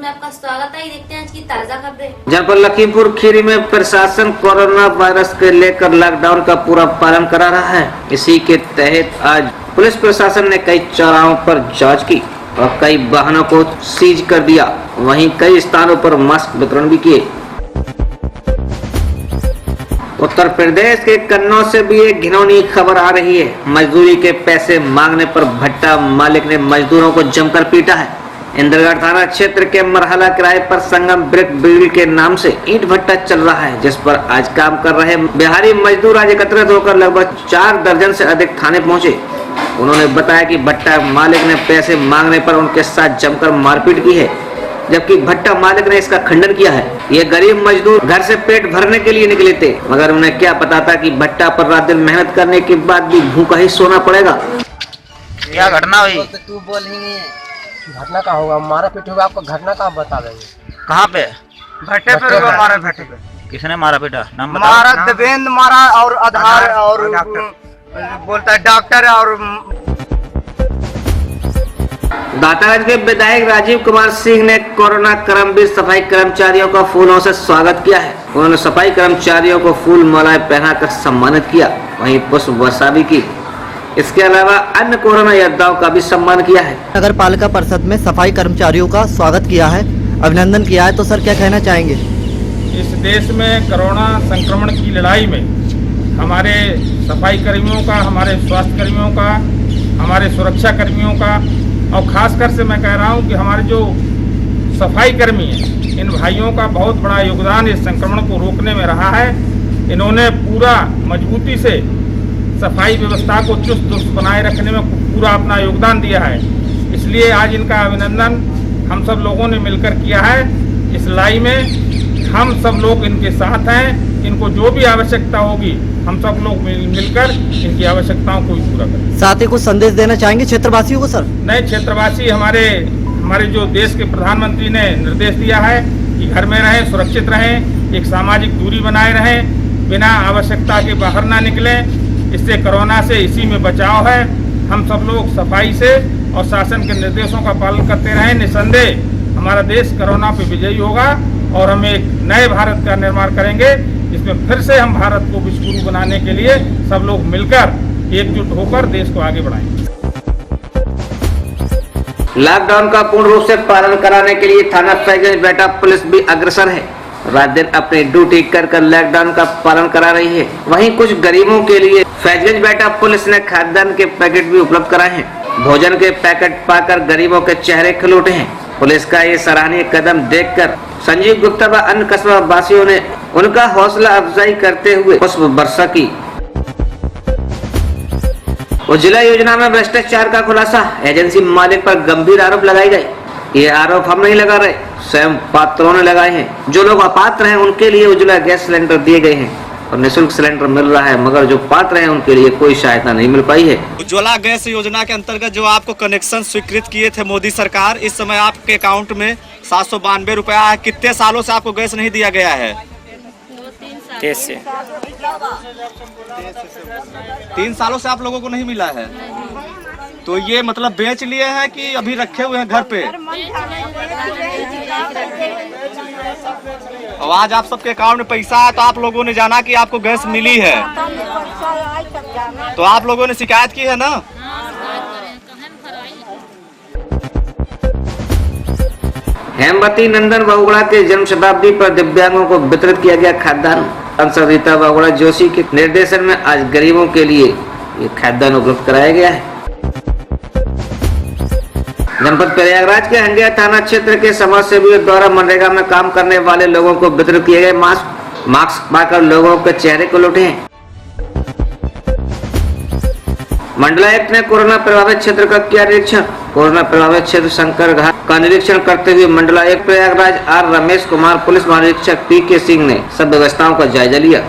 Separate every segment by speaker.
Speaker 1: आपका स्वागत है। देखते हैं आज की ताजा खबरें।
Speaker 2: जनपद लखीमपुर खीरी में प्रशासन कोरोना वायरस के लेकर लॉकडाउन का पूरा पालन करा रहा है। इसी के तहत आज पुलिस प्रशासन ने कई चौराहों पर जांच की और कई वाहनों को सीज कर दिया। वहीं कई स्थानों पर मास्क वितरण भी किए। उत्तर प्रदेश के कन्नौज से भी एक घिनौनी खबर आ रही है। मजदूरी के पैसे मांगने पर भट्टा मालिक ने मजदूरों को जमकर पीटा है। इंद्रगढ़ थाना क्षेत्र के मरहला किराए पर संगम ब्रिक बिल्ड के नाम से ईंट भट्टा चल रहा है, जिस पर आज काम कर रहे बिहारी मजदूर आज एकत्रित होकर लगभग 4 दर्जन से अधिक थाने पहुंचे। उन्होंने बताया कि भट्टा मालिक ने पैसे मांगने पर उनके साथ जमकर मारपीट की है, जबकि भट्टा मालिक ने इसका खंडन किया है। ये गरीब मजदूर घर से पेट भरने के लिए निकले थे, मगर उन्हें क्या पता था कि भट्टा पर रात दिन मेहनत करने के बाद भी भूखा ही सोना पड़ेगा।
Speaker 3: क्या घटना हुई?
Speaker 4: तू बोल ही नहीं है। घटना कहाँ होगा? मारा पीट होगा। आपको घटना कहाँ बता देंगे?
Speaker 3: कहाँ पे?
Speaker 4: भट्टे पे मारा भट्टे पे।
Speaker 3: किसने मारा पीटा? नाम बताओ।
Speaker 4: मारा देवेंद्र मारा और आधार और बोलता है डॉक्टर और
Speaker 2: दातागंज के विधायक राजीव कुमार सिंह ने कोरोना कर्मवीर सफाई कर्मचारियों का फूलों से स्वागत किया है। उन्होंने सफाई कर्मचारियों को फूल मालाएं पहनाकर सम्मानित किया, वहीं पुष्प वर्षा भी की। इसके अलावा अन्य कोरोना योद्धाओं का भी सम्मान किया है।
Speaker 5: नगर पालिका परिषद में सफाई कर्मचारियों का स्वागत किया है, अभिनंदन किया है, तो सर क्या कहना चाहेंगे?
Speaker 6: इस देश में कोरोना संक्रमण की लड़ाई में हमारे सफाई कर्मियों का, हमारे स्वास्थ्य कर्मियों का, हमारे सुरक्षा कर्मियों का और खासकर से मैं कह रहा हूं कि हमारे जो सफाई कर्मी हैं, इन भाइयों का बहुत बड़ा योगदान इस संक्रमण को रोकने में रहा है। इन्होंने पूरा मजबूती से सफाई व्यवस्था को चुस्त दुरुस्त बनाए रखने में पूरा अपना योगदान दिया है। इसलिए आज इनका अभिनंदन हम सब लोगों ने मिलकर किया है। इस लड़ाई में हम सब लोग इनके साथ हैं। इनको जो भी आवश्यकता होगी हम सब लोग मिलकर इनकी आवश्यकताओं को भी पूरा करें। साथ
Speaker 5: ही कुछ संदेश देना चाहेंगे क्षेत्रवासियों को सर?
Speaker 6: नए क्षेत्रवासी हमारे जो देश के प्रधानमंत्री ने निर्देश दिया है कि घर में रहें, सुरक्षित रहें, एक सामाजिक दूरी बनाए रहें, बिना आवश्यकता के बाहर ना निकलें। इससे कोरोना से इसी में बचाव है। हम सब लोग सफाई से और शासन के निर्देशों का पालन करते रहें। निसंदेह हमारा देश कोरोना पे विजयी होगा और हम एक नए भारत का निर्माण करेंगे, जिसमें फिर से हम भारत को विश्व गुरु बनाने के लिए सब लोग मिलकर एकजुट होकर देश को आगे बढ़ाएंगे।
Speaker 2: लॉकडाउन का पूर्ण रूप से पालन कराने के लिए थाना फैजगंज बेटा पुलिस भी अग्रसर है। रात दिन अपनी ड्यूटी कर लॉकडाउन का पालन करा रही है। वहीं कुछ गरीबों के लिए फैजगंज बेटा पुलिस ने खाद्यान्न के पैकेट भी उपलब्ध कराए हैं। भोजन के पैकेट पाकर गरीबों के चेहरे खिल उठे हैं। पुलिस का ये सराहनीय कदम देखकर संजीव गुप्ता व अन्य कस्बा वासियों ने उनका हौसला अफजाई करते हुए पुष्प वर्षा की। उज्ज्वला योजना में भ्रष्टाचार का खुलासा, एजेंसी मालिक पर गंभीर आरोप लगाए गए। ये आरोप हम नहीं लगा रहे, स्वयं पात्रों ने लगाए हैं। जो लोग अपात्र हैं उनके लिए उज्ज्वला गैस सिलेंडर दिए गए हैं और निःशुल्क सिलेंडर मिल रहा है, मगर जो पात्र हैं उनके लिए कोई सहायता नहीं मिल पाई है।
Speaker 7: उज्ज्वला गैस योजना के अंतर्गत जो आपको कनेक्शन स्वीकृत किए थे मोदी सरकार, इस समय आपके अकाउंट में 792 रुपया है। कितने सालों से आपको गैस नहीं दिया गया है? 3 सालों से आप लोगों को नहीं मिला है। तो ये मतलब बेच लिए हैं कि अभी रखे हुए हैं घर पे? और आज आप सबके अकाउंट में पैसा है तो आप लोगों ने जाना कि आपको गैस मिली है, तो आप लोगों ने शिकायत की है ना?
Speaker 2: हेमवती नंदन बहुगुणा के जन्म शताब्दी पर दिव्यांगों को वितरित किया गया खाद्यान्न। सांसद रीता बहुगुणा जोशी के निर्देशन में आज गरीबों के लिए ये खाद्यान्न उपलब्ध कराया गया है। जनपद प्रयागराज के हंडिया थाना क्षेत्र के समाज सेवियों द्वारा मनरेगा में काम करने वाले लोगों को वितरित किए गए मास्क पाकर लोगों के चेहरे को लुटे हैं। मंडलायुक्त ने कोरोना प्रभावित क्षेत्र का किया निरीक्षण। कोरोना प्रभावित क्षेत्र शंकर घाट का निरीक्षण करते हुए मंडलायुक्त प्रयागराज आर रमेश कुमार, पुलिस महानिरीक्षक पी.के. सिंह ने सब व्यवस्थाओं का जायजा लिया।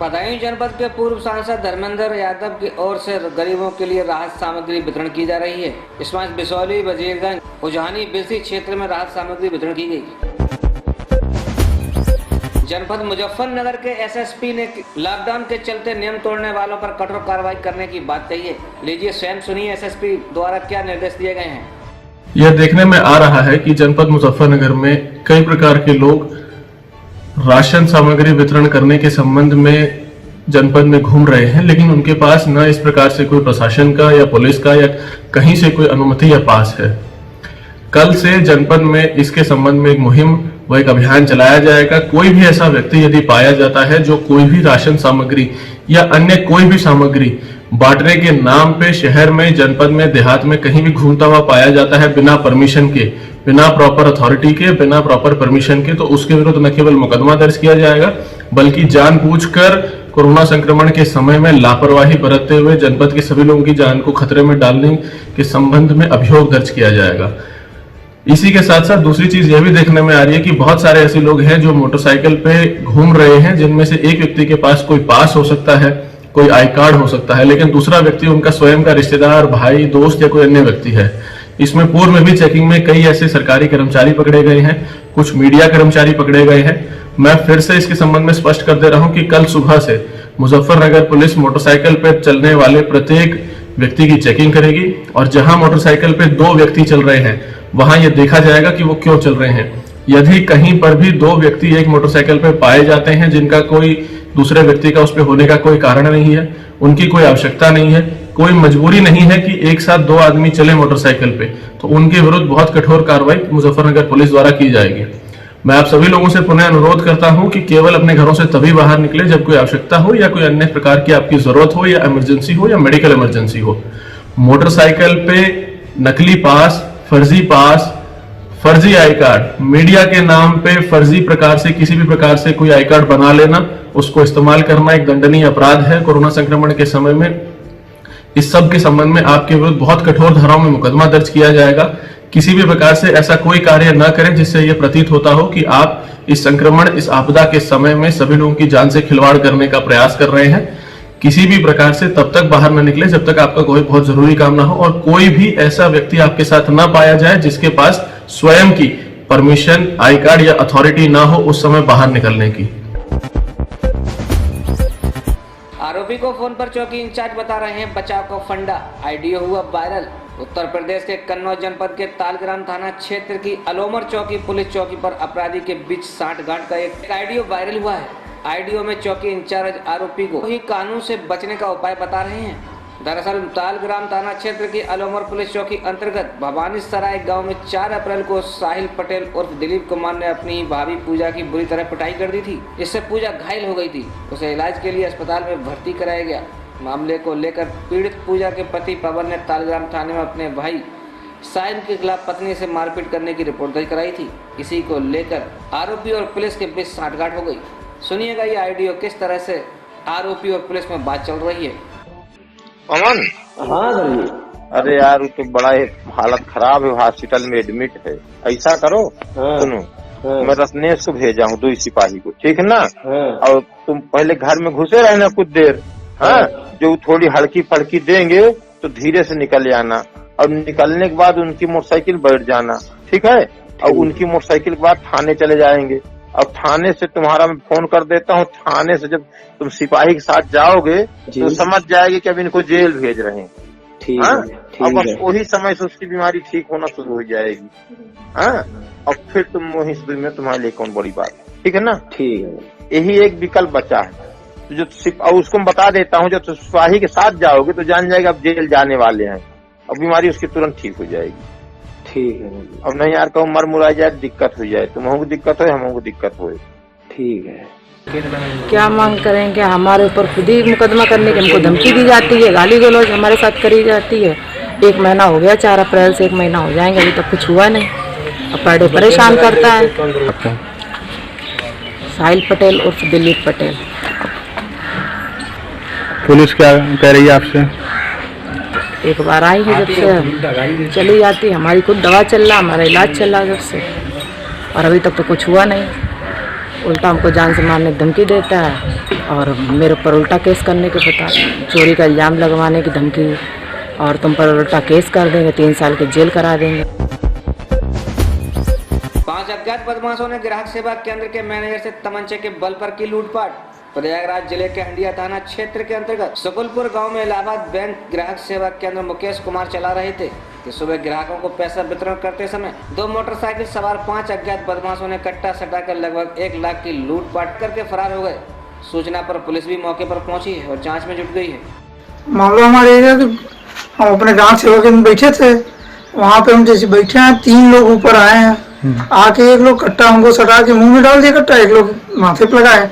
Speaker 2: बदायूं जनपद के पूर्व सांसद धर्मेंद्र यादव की ओर से गरीबों के लिए राहत सामग्री वितरण की जा रही है। इसमें बिसौली, वजीरगंज, उजानी, बिलसी क्षेत्र में राहत सामग्री वितरण की गई। जनपद मुजफ्फरनगर के एसएसपी ने लॉकडाउन के चलते नियम तोड़ने वालों पर कठोर कार्रवाई करने की बात कही है। लीजिए स्वयं सुनिए एसएसपी द्वारा क्या निर्देश दिए गए हैं।
Speaker 8: यह देखने में आ रहा है कि जनपद मुजफ्फरनगर में कई प्रकार के लोग राशन सामग्री वितरण करने के संबंध में जनपद में घूम रहे हैं, लेकिन उनके पास न इस प्रकार से कोई प्रशासन का या पुलिस का या कहीं से कोई अनुमति या पास है। कल से जनपद में इसके संबंध में एक मुहिम व एक अभियान चलाया जाएगा। कोई भी ऐसा व्यक्ति यदि पाया जाता है जो कोई भी राशन सामग्री या अन्य कोई भी सामग्री बांटने के नाम पे शहर में, जनपद में, देहात में कहीं भी घूमता हुआ पाया जाता है बिना परमिशन के, बिना प्रॉपर अथॉरिटी के, बिना प्रॉपर परमिशन के, तो उसके विरुद्ध न केवल मुकदमा दर्ज किया जाएगा बल्कि जानबूझकर कोरोना संक्रमण के समय में लापरवाही बरतते हुए जनपद के सभी लोगों की जान को खतरे में डालने के संबंध में अभियोग दर्ज किया जाएगा। इसी के साथ साथ दूसरी चीज यह भी देखने में आ रही है कि बहुत सारे ऐसे लोग हैं जो मोटरसाइकिल पे घूम रहे हैं, जिनमें से एक व्यक्ति के पास कोई पास हो सकता है, कोई आई कार्ड हो सकता है, लेकिन दूसरा व्यक्ति उनका स्वयं का रिश्तेदार, भाई, दोस्त या कोई अन्य व्यक्ति है। इसमें पूर्व में भी चेकिंग में कई ऐसे सरकारी कर्मचारी पकड़े गए हैं, कुछ मीडिया कर्मचारी पकड़े गए हैं। मैं फिर से इसके संबंध में स्पष्ट कर दे रहा हूं कि कल सुबह से मुजफ्फरनगर पुलिस मोटरसाइकिल पे चलने वाले प्रत्येक व्यक्ति की चेकिंग करेगी और जहां मोटरसाइकिल पे 2 व्यक्ति चल रहे हैं वहां यह देखा जाएगा कि वो क्यों चल रहे हैं। यदि कहीं पर भी 2 व्यक्ति एक मोटरसाइकिल पे पाए जाते हैं जिनका कोई दूसरे व्यक्ति का उस पे होने का कोई कारण नहीं है, उनकी कोई आवश्यकता नहीं है, कोई मजबूरी नहीं है कि एक साथ 2 आदमी चले मोटरसाइकिल पे, तो उनके विरुद्ध बहुत कठोर कार्रवाई मुजफ्फरनगर पुलिस द्वारा की जाएगी। मैं आप सभी लोगों से पुनः अनुरोध करता हूं कि केवल अपने घरों से तभी बाहर निकले जब कोई आवश्यकता हो या कोई अन्य प्रकार की आपकी जरूरत हो या इमरजेंसी हो या मेडिकल इमरजेंसी हो। मोटरसाइकिल पे नकली पास, फर्जी आई कार्ड, मीडिया के नाम पे फर्जी प्रकार से किसी भी प्रकार से कोई आई कार्ड बना लेना, उसको इस्तेमाल करना एक दंडनीय अपराध है। कोरोना संक्रमण के समय में इस सब के संबंध में आपके विरुद्ध बहुत कठोर धाराओं में मुकदमा दर्ज किया जाएगा। किसी भी प्रकार से ऐसा कोई कार्य न करें जिससे यह प्रतीत होता हो कि आप इस संक्रमण, इस आपदा के समय में सभी लोगों की जान से खिलवाड़ करने का प्रयास कर रहे हैं। किसी भी प्रकार से तब तक बाहर न निकले जब तक आपका कोई बहुत जरूरी काम ना हो और कोई भी ऐसा व्यक्ति आपके साथ न पाया जाए जिसके पास स्वयं की परमिशन, आई कार्ड या अथॉरिटी ना हो उस समय बाहर निकलने की।
Speaker 2: आरोपी को फोन पर चौकी इंचार्ज बता रहे हैं बचाव का फंडा। ऑडियो हुआ वायरल। उत्तर प्रदेश के कन्नौज जनपद के तालग्राम थाना क्षेत्र की अलोमर चौकी पुलिस चौकी पर अपराधी के बीच सांठगांठ का एक ऑडियो वायरल हुआ है। ऑडियो में चौकी इंचार्ज आरोपी को ही कानून से बचने का उपाय बता रहे हैं। दरअसल तालग्राम थाना क्षेत्र की अलोमर पुलिस चौकी अंतर्गत भवानी सराय गाँव में 4 अप्रैल को साहिल पटेल उर्फ दिलीप कुमार ने अपनी भाभी पूजा की बुरी तरह पिटाई कर दी थी। इससे पूजा घायल हो गई थी। उसे इलाज के लिए अस्पताल में भर्ती कराया गया। मामले को लेकर पीड़ित पूजा के पति पवन ने तालग्राम थाने में अपने भाई साहिल के खिलाफ पत्नी से मारपीट करने की रिपोर्ट दर्ज कराई थी। इसी को लेकर आरोपी और पुलिस के बीच सांठगांठ हो गई। सुनिएगा ये ऑडियो किस तरह से आरोपी और पुलिस में बात चल रही है।
Speaker 9: पवन, हाँ सर। अरे यार वो तो बड़ा हालत खराब है, हॉस्पिटल में एडमिट है। ऐसा करो, सुनो, मैं रत्नेश को भेजा हूँ 2 सिपाही को, ठीक है ना? और तुम पहले घर में घुसे रहना कुछ देर, हाँ? जो थोड़ी हल्की फड़की देंगे तो धीरे से निकल आना और निकलने के बाद उनकी मोटरसाइकिल बैठ जाना, ठीक है? और उनकी मोटरसाइकिल के बाद थाने चले जाएंगे और थाने से तुम्हारा मैं फोन कर देता हूँ। थाने से जब तुम सिपाही के साथ जाओगे तो समझ जाएगी कि अब इनको जेल भेज रहे हैं, ठीक है? और बस वही समय से उसकी बीमारी ठीक होना शुरू हो जाएगी, हाँ? और फिर तुम वही से में तुम्हारे लिए कौन बड़ी बात, ठीक है ना? ठीक है, यही एक विकल्प बचा है। तो जो और उसको मैं बता देता हूँ, जब सिपाही के साथ जाओगे तो जान जाएगा अब जेल जाने वाले हैं और बीमारी उसकी तुरंत ठीक हो जाएगी, ठीक है? अब नहीं यार कहूँ मर मुरा जाए, दिक्कत हो जाए, तुम को दिक्कत हो, हम को दिक्कत हो, ठीक है?
Speaker 10: क्या मांग करेंगे? हमारे ऊपर खुद ही मुकदमा करने की हमको धमकी दी जाती है, गाली गलौज हमारे साथ करी जाती है। 1 महीना हो गया, 4 अप्रैल से 1 महीना हो जाएंगे, अभी तक कुछ हुआ नहीं। अब पर डे परेशान करता है। साहिल पटेल उर्फ दिलीप पटेल। पुलिस क्या कह रही है आपसे? एक बार आई है, जब से चली जाती, हमारी खुद दवा चल रहा, हमारा इलाज चल रहा जब से, और अभी तक तो कुछ हुआ नहीं। उल्टा हमको जान से मारने की धमकी देता है और मेरे ऊपर उल्टा केस करने के बता, चोरी का इल्ज़ाम लगवाने की धमकी, और तुम पर उल्टा केस कर देंगे, 3 साल की जेल करा देंगे।
Speaker 2: 5 अज्ञात बदमाशों ने ग्राहक सेवा केंद्र के मैनेजर से तमंचे के बल पर की लूटपाट। प्रयागराज जिले के हंडिया थाना क्षेत्र के अंतर्गत सुकुलपुर गांव में इलाहाबाद बैंक ग्राहक सेवा केंद्र मुकेश कुमार चला रहे थे। कि सुबह ग्राहकों को पैसा वितरण करते समय 2 मोटरसाइकिल सवार 5 अज्ञात बदमाशों ने कट्टा सटाकर लगभग 1 लाख की लूटपाट करके फरार हो गए। सूचना पर पुलिस भी मौके पर पहुंची है और जांच में जुट गई है।
Speaker 11: मामला हमारे एरिया के, हम अपने ग्राहक सेवा केंद्र में बैठे थे, वहाँ पे हम जैसे बैठे हैं 3 लोग ऊपर आए हैं, आके एक लोग कट्टा हमको सटा के मुंह में डाल दिया कट्टा, एक लोग माथे पे लगाए,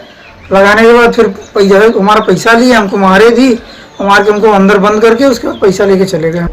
Speaker 11: लगाने के बाद फिर हमारा पैसा लिए, हमको मारे भी, मार के हमको अंदर बंद करके उसके बाद पैसा लेके चले गए।